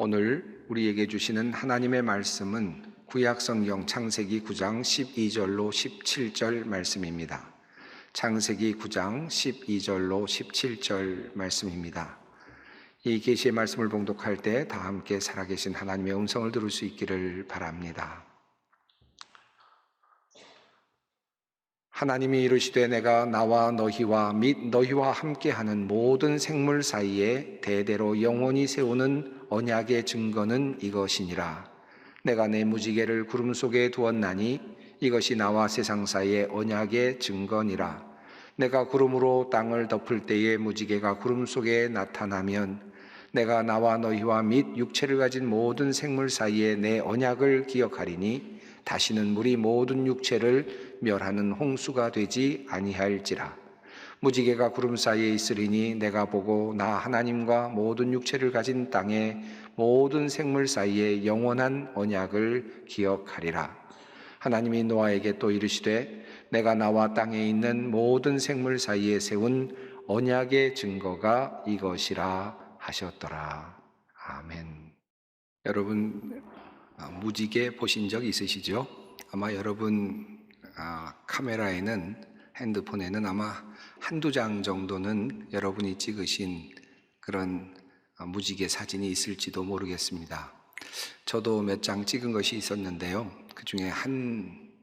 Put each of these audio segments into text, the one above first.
오늘 우리에게 주시는 하나님의 말씀은 구약성경 창세기 9장 12절로 17절 말씀입니다. 창세기 9장 12절로 17절 말씀입니다. 이 계시의 말씀을 봉독할 때 다 함께 살아계신 하나님의 음성을 들을 수 있기를 바랍니다. 하나님이 이르시되 내가 나와 너희와 및 너희와 함께하는 모든 생물 사이에 대대로 영원히 세우는 언약의 증거는 이것이니라. 내가 내 무지개를 구름 속에 두었나니 이것이 나와 세상 사이의 언약의 증거니라. 내가 구름으로 땅을 덮을 때에 무지개가 구름 속에 나타나면 내가 나와 너희와 및 육체를 가진 모든 생물 사이에 내 언약을 기억하리니 다시는 물이 모든 육체를 멸하는 홍수가 되지 아니할지라. 무지개가 구름 사이에 있으리니 내가 보고 나 하나님과 모든 육체를 가진 땅의 모든 생물 사이에 영원한 언약을 기억하리라. 하나님이 노아에게 또 이르시되 내가 나와 땅에 있는 모든 생물 사이에 세운 언약의 증거가 이것이라 하셨더라. 아멘. 여러분 무지개 보신 적 있으시죠? 아마 여러분 카메라에는, 핸드폰에는 아마 한두 장 정도는 여러분이 찍으신 그런 무지개 사진이 있을지도 모르겠습니다. 저도 몇 장 찍은 것이 있었는데요. 그 중에 한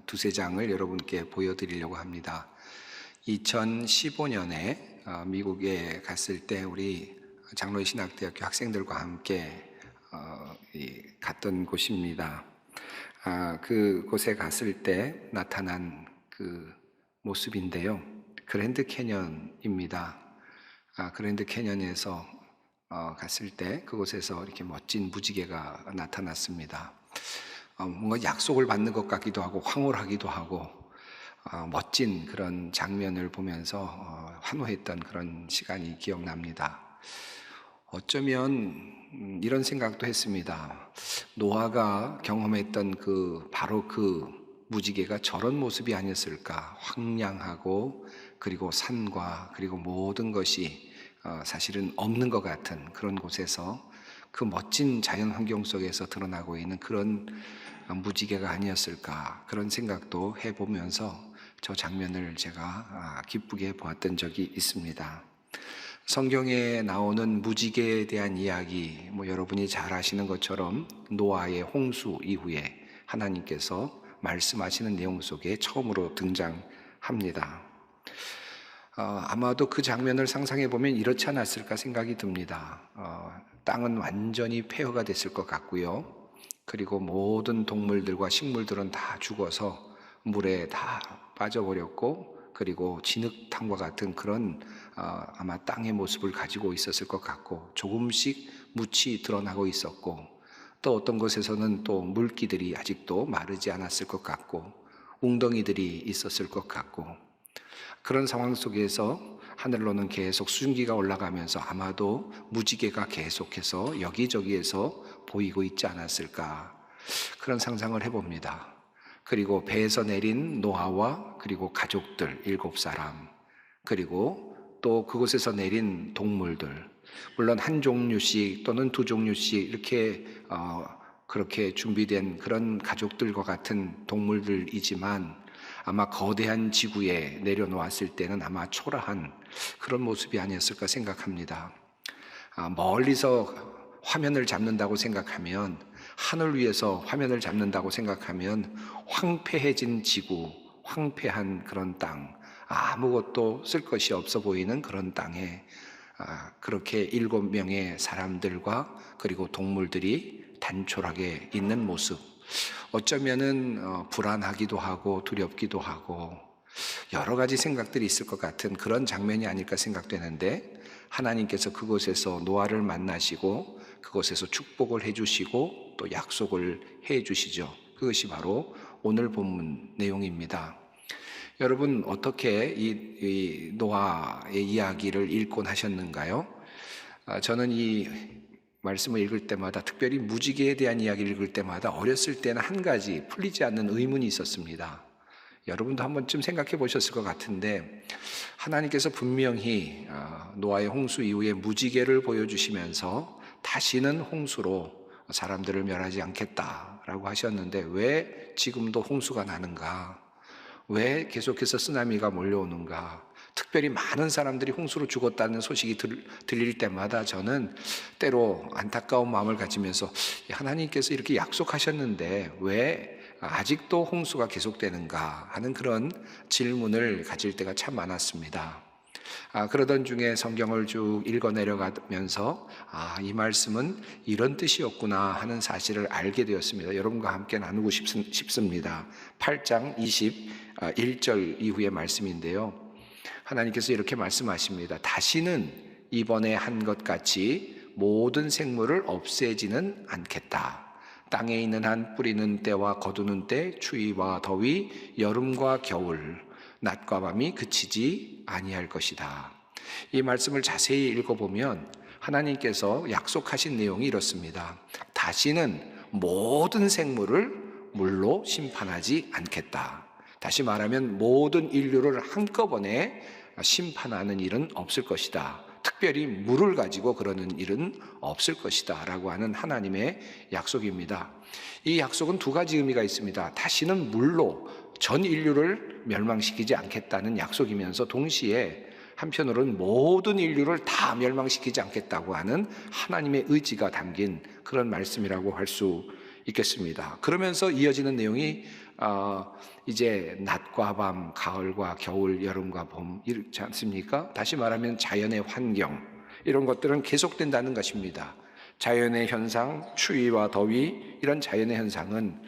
두세 장을 여러분께 보여드리려고 합니다. 2015년에 미국에 갔을 때 우리 장로의 신학대학교 학생들과 함께 갔던 곳입니다. 그곳에 갔을 때 나타난 그 모습인데요. 그랜드 캐년입니다. 그랜드 캐년에서 갔을 때 그곳에서 이렇게 멋진 무지개가 나타났습니다. 뭔가 약속을 받는 것 같기도 하고 황홀하기도 하고 멋진 그런 장면을 보면서 환호했던 그런 시간이 기억납니다. 어쩌면 이런 생각도 했습니다. 노아가 경험했던 바로 그 무지개가 저런 모습이 아니었을까. 황량하고 그리고 산과 그리고 모든 것이 사실은 없는 것 같은 그런 곳에서 그 멋진 자연 환경 속에서 드러나고 있는 그런 무지개가 아니었을까. 그런 생각도 해보면서 저 장면을 제가 기쁘게 보았던 적이 있습니다. 성경에 나오는 무지개에 대한 이야기, 여러분이 잘 아시는 것처럼 노아의 홍수 이후에 하나님께서 말씀하시는 내용 속에 처음으로 등장합니다. 아마도 그 장면을 상상해 보면 이렇지 않았을까 생각이 듭니다. 땅은 완전히 폐허가 됐을 것 같고요. 그리고 모든 동물들과 식물들은 다 죽어서 물에 다 빠져버렸고, 그리고 진흙탕과 같은 그런 아마 땅의 모습을 가지고 있었을 것 같고, 조금씩 묻이 드러나고 있었고, 또 어떤 곳에서는 또 물기들이 아직도 마르지 않았을 것 같고, 웅덩이들이 있었을 것 같고, 그런 상황 속에서 하늘로는 계속 수증기가 올라가면서 아마도 무지개가 계속해서 여기저기에서 보이고 있지 않았을까, 그런 상상을 해봅니다. 그리고 배에서 내린 노아와 그리고 가족들 7사람, 그리고 또 그곳에서 내린 동물들, 물론 한 종류씩 또는 두 종류씩 이렇게 그렇게 준비된 그런 가족들과 같은 동물들이지만 아마 거대한 지구에 내려놓았을 때는 아마 초라한 그런 모습이 아니었을까 생각합니다. 멀리서 화면을 잡는다고 생각하면, 하늘 위에서 화면을 잡는다고 생각하면 황폐해진 지구, 황폐한 그런 땅, 아무것도 쓸 것이 없어 보이는 그런 땅에 그렇게 7명의 사람들과 그리고 동물들이 단촐하게 있는 모습, 어쩌면은 불안하기도 하고 두렵기도 하고 여러 가지 생각들이 있을 것 같은 그런 장면이 아닐까 생각되는데, 하나님께서 그곳에서 노아를 만나시고 그곳에서 축복을 해주시고 또 약속을 해주시죠. 그것이 바로 오늘 본문 내용입니다. 여러분 어떻게 이 노아의 이야기를 읽곤 하셨는가요? 저는 이 말씀을 읽을 때마다, 특별히 무지개에 대한 이야기를 읽을 때마다 어렸을 때는 한 가지 풀리지 않는 의문이 있었습니다. 여러분도 한 번쯤 생각해 보셨을 것 같은데, 하나님께서 분명히 노아의 홍수 이후에 무지개를 보여주시면서 다시는 홍수로 사람들을 멸하지 않겠다라고 하셨는데 왜 지금도 홍수가 나는가? 왜 계속해서 쓰나미가 몰려오는가? 특별히 많은 사람들이 홍수로 죽었다는 소식이 들릴 때마다 저는 때로 안타까운 마음을 가지면서 하나님께서 이렇게 약속하셨는데 왜 아직도 홍수가 계속되는가 하는 그런 질문을 가질 때가 참 많았습니다. 그러던 중에 성경을 쭉 읽어 내려가면서 이 말씀은 이런 뜻이었구나 하는 사실을 알게 되었습니다. 여러분과 함께 나누고 싶습니다. 8장 21절 이후의 말씀인데요. 하나님께서 이렇게 말씀하십니다. 다시는 이번에 한 것 같이 모든 생물을 없애지는 않겠다. 땅에 있는 한 뿌리는 때와 거두는 때, 추위와 더위, 여름과 겨울, 낮과 밤이 그치지 아니할 것이다. 이 말씀을 자세히 읽어보면 하나님께서 약속하신 내용이 이렇습니다. 다시는 모든 생물을 물로 심판하지 않겠다. 다시 말하면 모든 인류를 한꺼번에 심판하는 일은 없을 것이다. 특별히 물을 가지고 그러는 일은 없을 것이다 라고 하는 하나님의 약속입니다. 이 약속은 두 가지 의미가 있습니다. 다시는 물로 전 인류를 멸망시키지 않겠다는 약속이면서 동시에 한편으로는 모든 인류를 다 멸망시키지 않겠다고 하는 하나님의 의지가 담긴 그런 말씀이라고 할 수 있겠습니다. 그러면서 이어지는 내용이 이제 낮과 밤, 가을과 겨울, 여름과 봄 이렇지 않습니까? 다시 말하면 자연의 환경 이런 것들은 계속된다는 것입니다. 자연의 현상, 추위와 더위 이런 자연의 현상은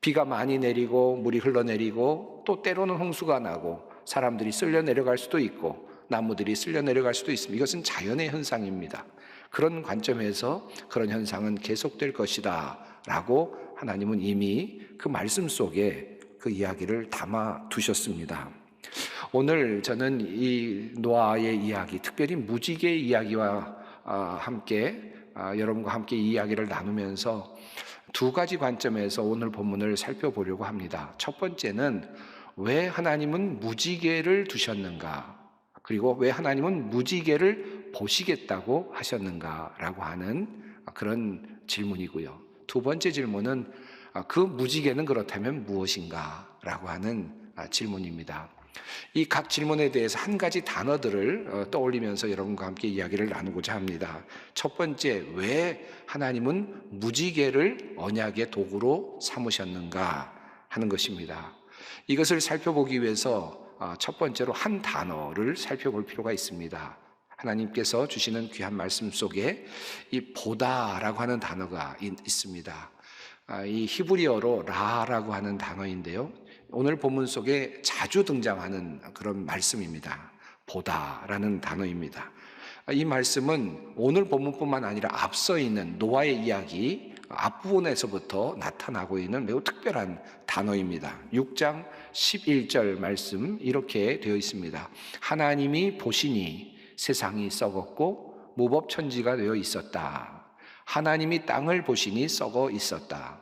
비가 많이 내리고 물이 흘러내리고 또 때로는 홍수가 나고 사람들이 쓸려 내려갈 수도 있고 나무들이 쓸려 내려갈 수도 있습니다. 이것은 자연의 현상입니다. 그런 관점에서 그런 현상은 계속될 것이다 라고 하나님은 이미 그 말씀 속에 그 이야기를 담아 두셨습니다. 오늘 저는 이 노아의 이야기, 특별히 무지개의 이야기와 함께 여러분과 함께 이 이야기를 나누면서 두 가지 관점에서 오늘 본문을 살펴보려고 합니다. 첫 번째는 왜 하나님은 무지개를 두셨는가? 그리고 왜 하나님은 무지개를 보시겠다고 하셨는가라고 하는 그런 질문이고요. 두 번째 질문은 그 무지개는 그렇다면 무엇인가? 라고 하는 질문입니다. 이 각 질문에 대해서 한 가지 단어들을 떠올리면서 여러분과 함께 이야기를 나누고자 합니다. 첫 번째, 왜 하나님은 무지개를 언약의 도구로 삼으셨는가 하는 것입니다. 이것을 살펴보기 위해서 첫 번째로 한 단어를 살펴볼 필요가 있습니다. 하나님께서 주시는 귀한 말씀 속에 이 보다라고 하는 단어가 있습니다. 이 히브리어로 라라고 하는 단어인데요. 오늘 본문 속에 자주 등장하는 그런 말씀입니다. 보다라는 단어입니다. 이 말씀은 오늘 본문뿐만 아니라 앞서 있는 노아의 이야기 앞부분에서부터 나타나고 있는 매우 특별한 단어입니다. 6장 11절 말씀 이렇게 되어 있습니다. 하나님이 보시니 세상이 썩었고 무법천지가 되어 있었다. 하나님이 땅을 보시니 썩어 있었다.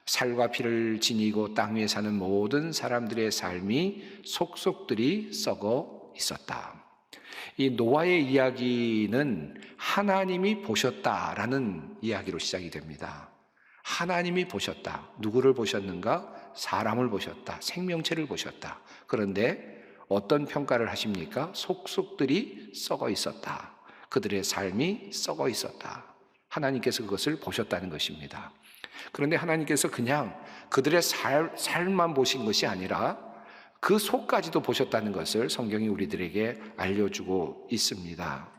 살과 피를 지니고 땅 위에 사는 모든 사람들의 삶이 속속들이 썩어 있었다. 이 노아의 이야기는 하나님이 보셨다라는 이야기로 시작이 됩니다. 하나님이 보셨다. 누구를 보셨는가? 사람을 보셨다. 생명체를 보셨다. 그런데 어떤 평가를 하십니까? 속속들이 썩어 있었다. 그들의 삶이 썩어 있었다. 하나님께서 그것을 보셨다는 것입니다. 그런데 하나님께서 그냥 그들의 삶만 보신 것이 아니라 그 속까지도 보셨다는 것을 성경이 우리들에게 알려주고 있습니다.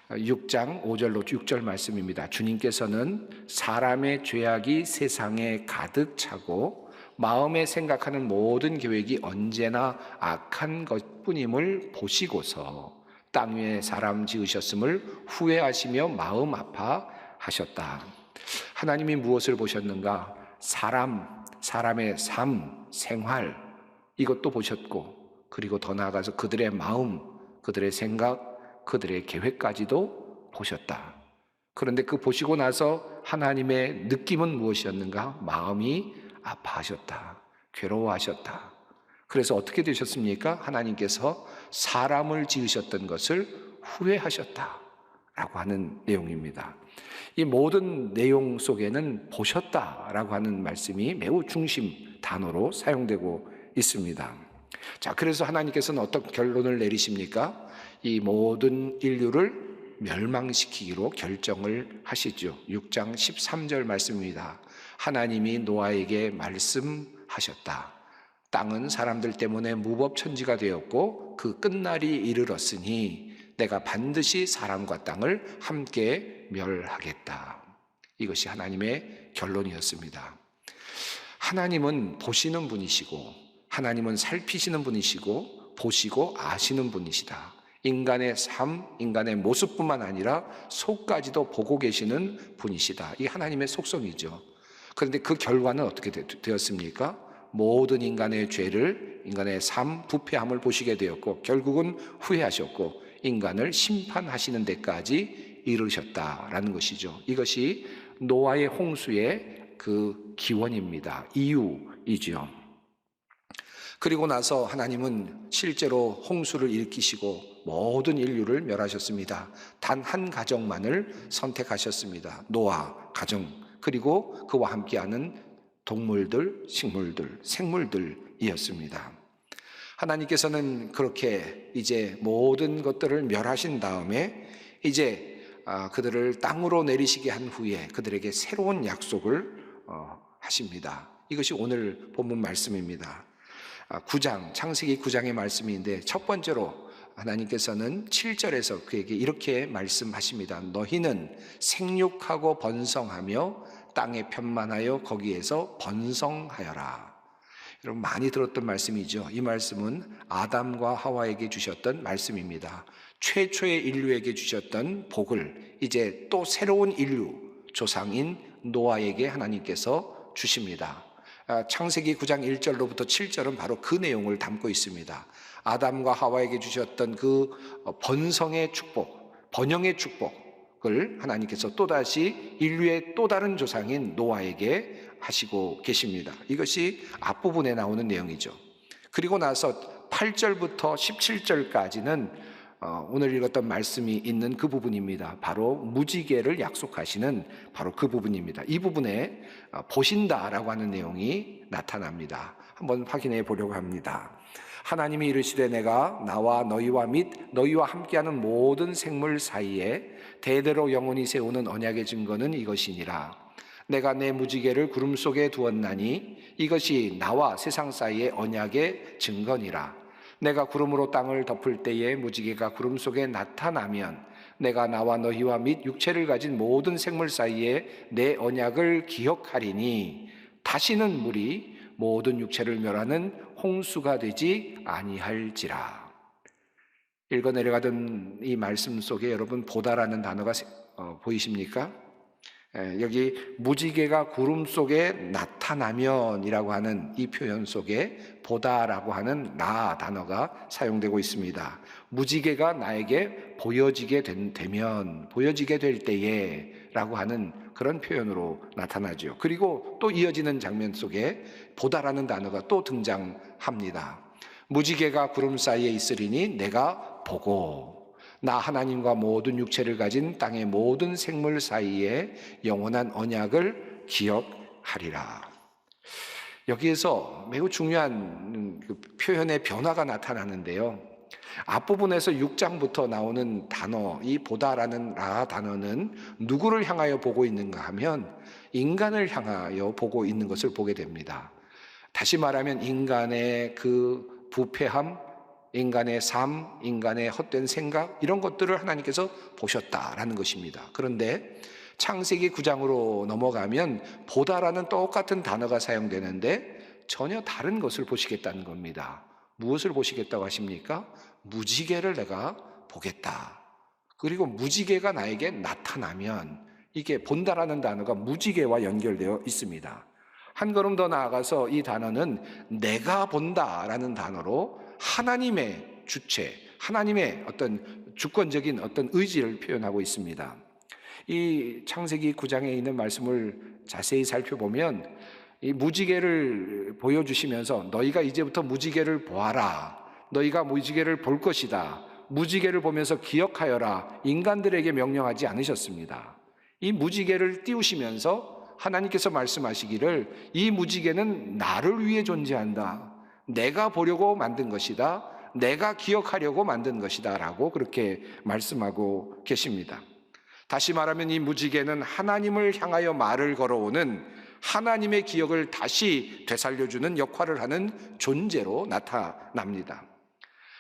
6장 5절로 6절 말씀입니다. 주님께서는 사람의 죄악이 세상에 가득 차고 마음에 생각하는 모든 계획이 언제나 악한 것뿐임을 보시고서 땅 위에 사람 지으셨음을 후회하시며 마음 아파하셨다. 하나님이 무엇을 보셨는가? 사람의 삶, 생활 이것도 보셨고 그리고 더 나아가서 그들의 마음, 그들의 생각, 그들의 계획까지도 보셨다. 그런데 그 보시고 나서 하나님의 느낌은 무엇이었는가? 마음이 아파하셨다. 괴로워하셨다. 그래서 어떻게 되셨습니까? 하나님께서 사람을 지으셨던 것을 후회하셨다 라고 하는 내용입니다. 이 모든 내용 속에는 보셨다라고 하는 말씀이 매우 중심 단어로 사용되고 있습니다. 자, 그래서 하나님께서는 어떤 결론을 내리십니까? 이 모든 인류를 멸망시키기로 결정을 하시죠. 6장 13절 말씀입니다. 하나님이 노아에게 말씀하셨다. 땅은 사람들 때문에 무법천지가 되었고 그 끝날이 이르렀으니 내가 반드시 사람과 땅을 함께 멸하겠다. 이것이 하나님의 결론이었습니다. 하나님은 보시는 분이시고 하나님은 살피시는 분이시고 보시고 아시는 분이시다. 인간의 삶, 인간의 모습뿐만 아니라 속까지도 보고 계시는 분이시다. 이 하나님의 속성이죠. 그런데 그 결과는 어떻게 되었습니까? 모든 인간의 죄를, 인간의 삶, 부패함을 보시게 되었고 결국은 후회하셨고 인간을 심판하시는 데까지 이르셨다라는 것이죠. 이것이 노아의 홍수의 그 기원입니다. 이유이죠. 그리고 나서 하나님은 실제로 홍수를 일으키시고 모든 인류를 멸하셨습니다. 단 한 가정만을 선택하셨습니다. 노아 가정, 그리고 그와 함께하는 동물들, 식물들, 생물들이었습니다. 하나님께서는 그렇게 이제 모든 것들을 멸하신 다음에 이제 그들을 땅으로 내리시게 한 후에 그들에게 새로운 약속을 하십니다. 이것이 오늘 본문 말씀입니다. 9장, 창세기 9장의 말씀인데 첫 번째로 하나님께서는 7절에서 그에게 이렇게 말씀하십니다. 너희는 생육하고 번성하며 땅에 편만하여 거기에서 번성하여라. 여러분 많이 들었던 말씀이죠. 이 말씀은 아담과 하와에게 주셨던 말씀입니다. 최초의 인류에게 주셨던 복을 이제 또 새로운 인류 조상인 노아에게 하나님께서 주십니다. 창세기 9장 1절로부터 7절은 바로 그 내용을 담고 있습니다. 아담과 하와에게 주셨던 그 번성의 축복, 번영의 축복을 하나님께서 또다시 인류의 또 다른 조상인 노아에게 하시고 계십니다. 이것이 앞부분에 나오는 내용이죠. 그리고 나서 8절부터 17절까지는 오늘 읽었던 말씀이 있는 그 부분입니다. 바로 무지개를 약속하시는 바로 그 부분입니다. 이 부분에 보신다라고 하는 내용이 나타납니다. 한번 확인해 보려고 합니다. 하나님이 이르시되 내가 나와 너희와 및 너희와 함께하는 모든 생물 사이에 대대로 영원히 세우는 언약의 증거는 이것이니라. 내가 내 무지개를 구름 속에 두었나니 이것이 나와 세상 사이의 언약의 증거니라. 내가 구름으로 땅을 덮을 때에 무지개가 구름 속에 나타나면 내가 나와 너희와 및 육체를 가진 모든 생물 사이에 내 언약을 기억하리니 다시는 물이 모든 육체를 멸하는 홍수가 되지 아니할지라. 읽어 내려가던 이 말씀 속에 여러분 보다라는 단어가 보이십니까? 여기 무지개가 구름 속에 나타나면이라고 하는 이 표현 속에 보다라고 하는 나 단어가 사용되고 있습니다. 무지개가 나에게 보여지게 되면, 보여지게 될 때에 라고 하는 그런 표현으로 나타나죠. 그리고 또 이어지는 장면 속에 보다라는 단어가 또 등장합니다. 무지개가 구름 사이에 있으리니 내가 보고 나 하나님과 모든 육체를 가진 땅의 모든 생물 사이에 영원한 언약을 기억하리라. 여기에서 매우 중요한 그 표현의 변화가 나타나는데요. 앞부분에서 6장부터 나오는 단어, 이 보다라는 라 단어는 누구를 향하여 보고 있는가 하면 인간을 향하여 보고 있는 것을 보게 됩니다. 다시 말하면 인간의 그 부패함, 인간의 삶, 인간의 헛된 생각 이런 것들을 하나님께서 보셨다라는 것입니다. 그런데 창세기 9장으로 넘어가면 보다라는 똑같은 단어가 사용되는데 전혀 다른 것을 보시겠다는 겁니다. 무엇을 보시겠다고 하십니까? 무지개를 내가 보겠다. 그리고 무지개가 나에게 나타나면 이게 본다라는 단어가 무지개와 연결되어 있습니다. 한 걸음 더 나아가서 이 단어는 내가 본다라는 단어로 하나님의 주체, 하나님의 어떤 주권적인 어떤 의지를 표현하고 있습니다. 이 창세기 9장에 있는 말씀을 자세히 살펴보면 이 무지개를 보여주시면서 너희가 이제부터 무지개를 보아라. 너희가 무지개를 볼 것이다. 무지개를 보면서 기억하여라. 인간들에게 명령하지 않으셨습니다. 이 무지개를 띄우시면서 하나님께서 말씀하시기를 이 무지개는 나를 위해 존재한다. 내가 보려고 만든 것이다. 내가 기억하려고 만든 것이다 라고 그렇게 말씀하고 계십니다. 다시 말하면 이 무지개는 하나님을 향하여 말을 걸어오는 하나님의 기억을 다시 되살려주는 역할을 하는 존재로 나타납니다.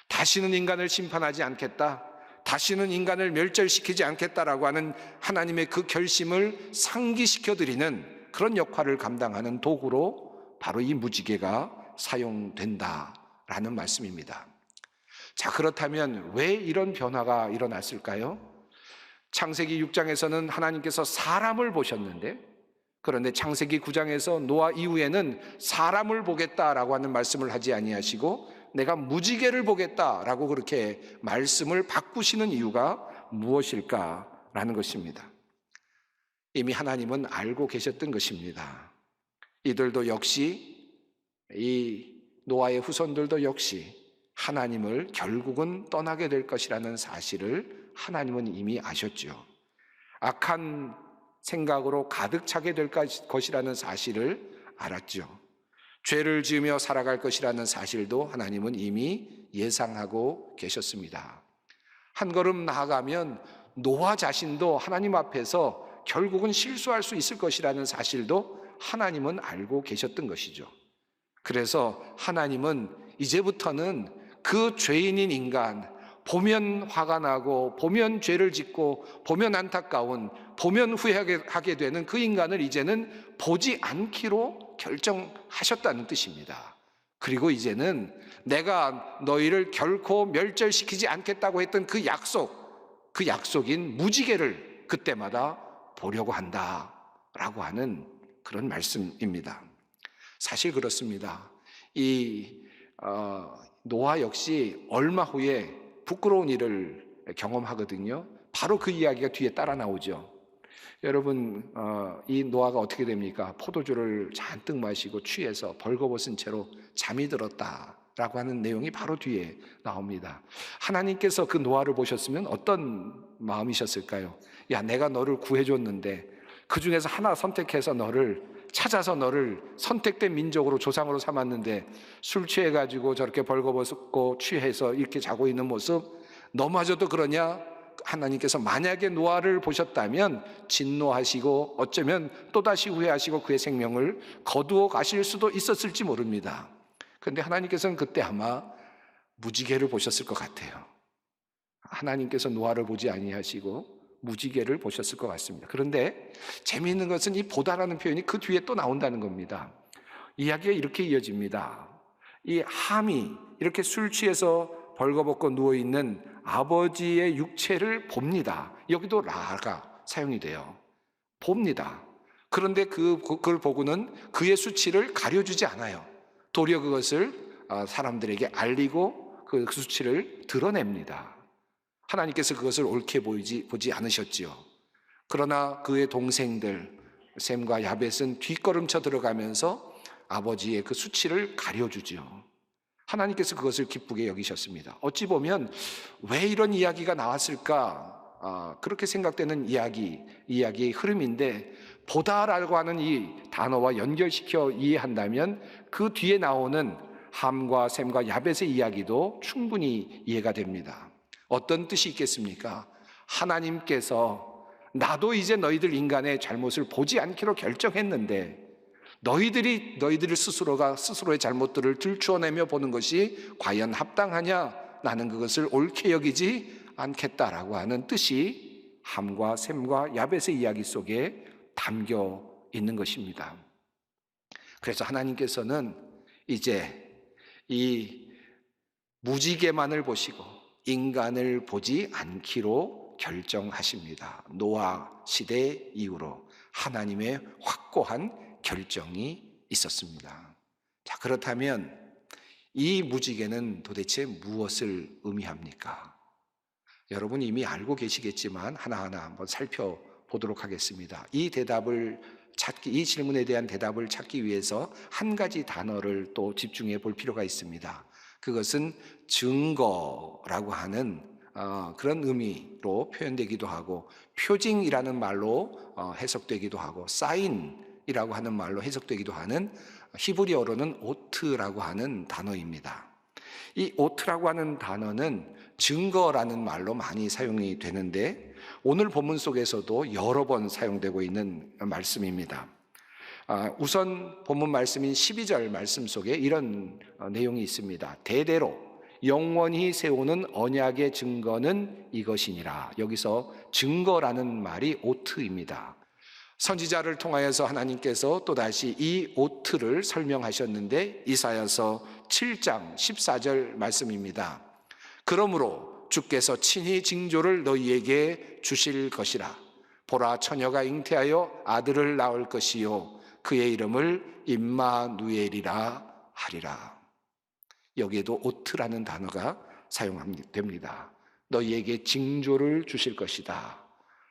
다시는 인간을 심판하지 않겠다, 다시는 인간을 멸절시키지 않겠다라고 하는 하나님의 그 결심을 상기시켜드리는 그런 역할을 감당하는 도구로 바로 이 무지개가 사용된다라는 말씀입니다. 자, 그렇다면 왜 이런 변화가 일어났을까요? 창세기 6장에서는 하나님께서 사람을 보셨는데, 그런데 창세기 9장에서 노아 이후에는 사람을 보겠다라고 하는 말씀을 하지 아니하시고 내가 무지개를 보겠다라고 그렇게 말씀을 바꾸시는 이유가 무엇일까라는 것입니다. 이미 하나님은 알고 계셨던 것입니다. 이들도 역시, 이 노아의 후손들도 역시 하나님을 결국은 떠나게 될 것이라는 사실을 하나님은 이미 아셨죠. 악한 생각으로 가득 차게 될 것이라는 사실을 알았죠. 죄를 지으며 살아갈 것이라는 사실도 하나님은 이미 예상하고 계셨습니다. 한 걸음 나아가면 노아 자신도 하나님 앞에서 결국은 실수할 수 있을 것이라는 사실도 하나님은 알고 계셨던 것이죠. 그래서 하나님은 이제부터는 그 죄인인 인간, 보면 화가 나고 보면 죄를 짓고 보면 안타까운, 보면 후회하게 되는 그 인간을 이제는 보지 않기로 결정하셨다는 뜻입니다. 그리고 이제는 내가 너희를 결코 멸절시키지 않겠다고 했던 그 약속인 무지개를 그때마다 보려고 한다라고 하는 그런 말씀입니다. 사실 그렇습니다. 노아 역시 얼마 후에 부끄러운 일을 경험하거든요. 바로 그 이야기가 뒤에 따라 나오죠. 여러분, 이 노아가 어떻게 됩니까? 포도주를 잔뜩 마시고 취해서 벌거벗은 채로 잠이 들었다라고 하는 내용이 바로 뒤에 나옵니다. 하나님께서 그 노아를 보셨으면 어떤 마음이셨을까요? 야, 내가 너를 구해줬는데 그 중에서 하나 선택해서 찾아서 너를 선택된 민족으로 조상으로 삼았는데 술 취해가지고 저렇게 벌거벗고 취해서 이렇게 자고 있는 모습 너마저도 그러냐? 하나님께서 만약에 노아를 보셨다면 진노하시고 어쩌면 또다시 후회하시고 그의 생명을 거두어 가실 수도 있었을지 모릅니다. 그런데 하나님께서는 그때 아마 무지개를 보셨을 것 같아요. 하나님께서 노아를 보지 아니하시고 무지개를 보셨을 것 같습니다. 그런데 재미있는 것은 이 보다라는 표현이 그 뒤에 또 나온다는 겁니다. 이야기가 이렇게 이어집니다. 이 함이 이렇게 술 취해서 벌거벗고 누워있는 아버지의 육체를 봅니다. 여기도 라가 사용이 돼요. 봅니다. 그런데 그걸 보고는 그의 수치를 가려주지 않아요. 도리어 그것을 사람들에게 알리고 그 수치를 드러냅니다. 하나님께서 그것을 옳게 보지 않으셨지요. 그러나 그의 동생들 셈과 야벳은 뒷걸음쳐 들어가면서 아버지의 그 수치를 가려주지요. 하나님께서 그것을 기쁘게 여기셨습니다. 어찌 보면 왜 이런 이야기가 나왔을까? 그렇게 생각되는 이야기의 흐름인데, 보다라고 하는 이 단어와 연결시켜 이해한다면 그 뒤에 나오는 함과 셈과 야벳의 이야기도 충분히 이해가 됩니다. 어떤 뜻이 있겠습니까? 하나님께서 나도 이제 너희들 인간의 잘못을 보지 않기로 결정했는데 너희들이 스스로가 스스로의 잘못들을 들추어내며 보는 것이 과연 합당하냐? 나는 그것을 옳게 여기지 않겠다라고 하는 뜻이 함과 셈과 야벳의 이야기 속에 담겨 있는 것입니다. 그래서 하나님께서는 이제 이 무지개만을 보시고 인간을 보지 않기로 결정하십니다. 노아 시대 이후로 하나님의 확고한 결정이 있었습니다. 자, 그렇다면 이 무지개는 도대체 무엇을 의미합니까? 여러분 이미 알고 계시겠지만 하나하나 한번 살펴보도록 하겠습니다. 이 질문에 대한 대답을 찾기 위해서 한 가지 단어를 또 집중해 볼 필요가 있습니다. 그것은 증거라고 하는 그런 의미로 표현되기도 하고, 표징이라는 말로 해석되기도 하고, 사인이라고 하는 말로 해석되기도 하는 히브리어로는 오트라고 하는 단어입니다. 이 오트라고 하는 단어는 증거라는 말로 많이 사용이 되는데, 오늘 본문 속에서도 여러 번 사용되고 있는 말씀입니다. 우선 본문 말씀인 12절 말씀 속에 이런 내용이 있습니다. 대대로 영원히 세우는 언약의 증거는 이것이니라. 여기서 증거라는 말이 오트입니다. 선지자를 통하여서 하나님께서 또다시 이 오트를 설명하셨는데, 이사야서 7장 14절 말씀입니다. 그러므로 주께서 친히 징조를 너희에게 주실 것이라. 보라, 처녀가 잉태하여 아들을 낳을 것이요 그의 이름을 임마누엘이라 하리라. 여기에도 오트라는 단어가 사용됩니다. 너희에게 징조를 주실 것이다.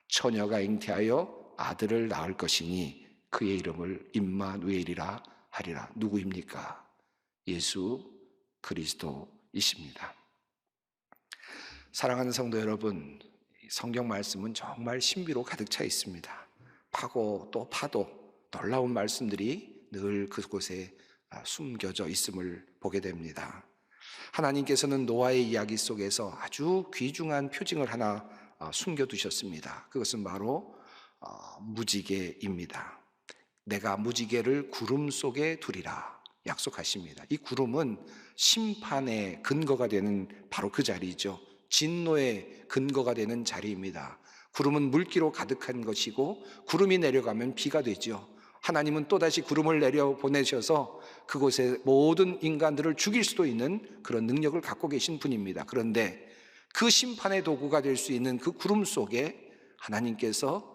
처녀가 잉태하여 아들을 낳을 것이니 그의 이름을 임마누엘이라 하리라. 누구입니까? 예수 그리스도이십니다. 사랑하는 성도 여러분, 성경 말씀은 정말 신비로 가득 차 있습니다. 파고 또 파도 놀라운 말씀들이 늘 그곳에 숨겨져 있음을 보게 됩니다. 하나님께서는 노아의 이야기 속에서 아주 귀중한 표징을 하나 숨겨두셨습니다. 그것은 바로 무지개입니다. 내가 무지개를 구름 속에 두리라 약속하십니다. 이 구름은 심판의 근거가 되는 바로 그 자리죠. 진노의 근거가 되는 자리입니다. 구름은 물기로 가득한 것이고, 구름이 내려가면 비가 되죠. 하나님은 또다시 구름을 내려 보내셔서 그곳에 모든 인간들을 죽일 수도 있는 그런 능력을 갖고 계신 분입니다. 그런데 그 심판의 도구가 될 수 있는 그 구름 속에 하나님께서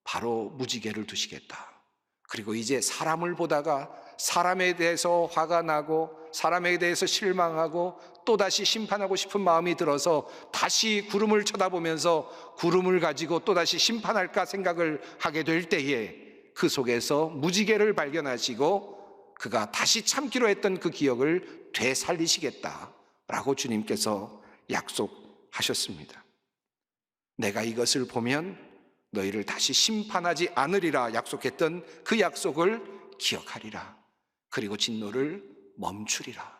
바로 무지개를 두시겠다. 그리고 이제 사람을 보다가 사람에 대해서 화가 나고 사람에 대해서 실망하고 또다시 심판하고 싶은 마음이 들어서 다시 구름을 쳐다보면서 구름을 가지고 또다시 심판할까 생각을 하게 될 때에 그 속에서 무지개를 발견하시고 그가 다시 참기로 했던 그 기억을 되살리시겠다라고 주님께서 약속하셨습니다. 내가 이것을 보면 너희를 다시 심판하지 않으리라 약속했던 그 약속을 기억하리라. 그리고 진노를 멈추리라.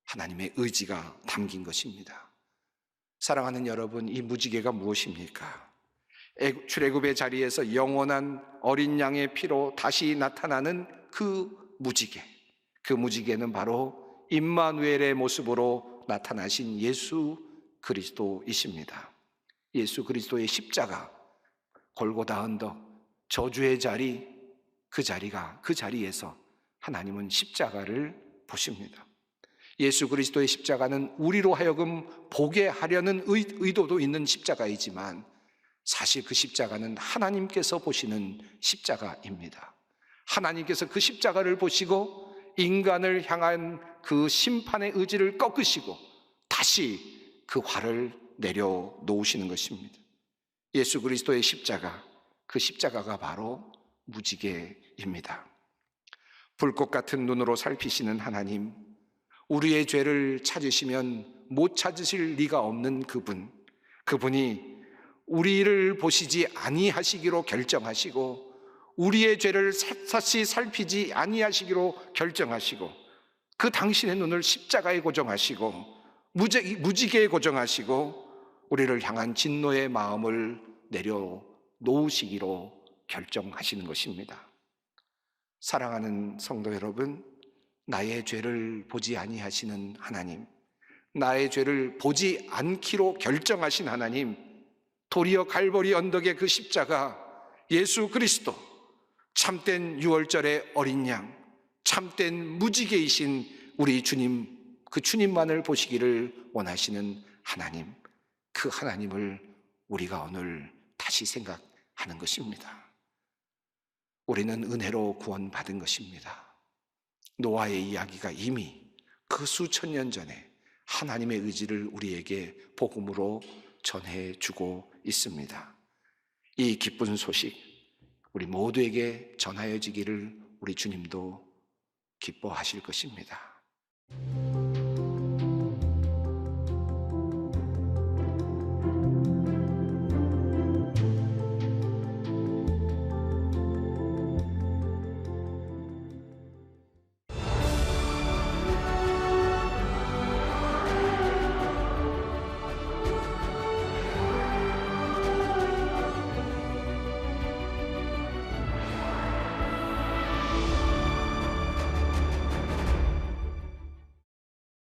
하나님의 의지가 담긴 것입니다. 사랑하는 여러분, 이 무지개가 무엇입니까? 출애굽의 자리에서 영원한 어린 양의 피로 다시 나타나는 그 무지개. 그 무지개는 바로 임마누엘의 모습으로 나타나신 예수 그리스도이십니다. 예수 그리스도의 십자가, 골고다 언덕, 저주의 자리, 그 자리에서 하나님은 십자가를 보십니다. 예수 그리스도의 십자가는 우리로 하여금 보게 하려는 의도도 있는 십자가이지만, 사실 그 십자가는 하나님께서 보시는 십자가입니다. 하나님께서 그 십자가를 보시고 인간을 향한 그 심판의 의지를 꺾으시고 다시 그 화를 내려놓으시는 것입니다. 예수 그리스도의 십자가, 그 십자가가 바로 무지개입니다. 불꽃 같은 눈으로 살피시는 하나님, 우리의 죄를 찾으시면 못 찾으실 리가 없는 그분이 우리를 보시지 아니하시기로 결정하시고 우리의 죄를 샅샅이 살피지 아니하시기로 결정하시고 그 당신의 눈을 십자가에 고정하시고 무지개에 고정하시고 우리를 향한 진노의 마음을 내려놓으시기로 결정하시는 것입니다. 사랑하는 성도 여러분, 나의 죄를 보지 아니하시는 하나님, 나의 죄를 보지 않기로 결정하신 하나님, 도리어 갈보리 언덕의 그 십자가 예수 그리스도, 참된 유월절의 어린 양, 참된 무지개이신 우리 주님, 그 주님만을 보시기를 원하시는 하나님, 그 하나님을 우리가 오늘 다시 생각하는 것입니다. 우리는 은혜로 구원받은 것입니다. 노아의 이야기가 이미 그 수천 년 전에 하나님의 의지를 우리에게 복음으로 전해주고 있습니다. 이 기쁜 소식 우리 모두에게 전하여지기를 우리 주님도 기뻐하실 것입니다.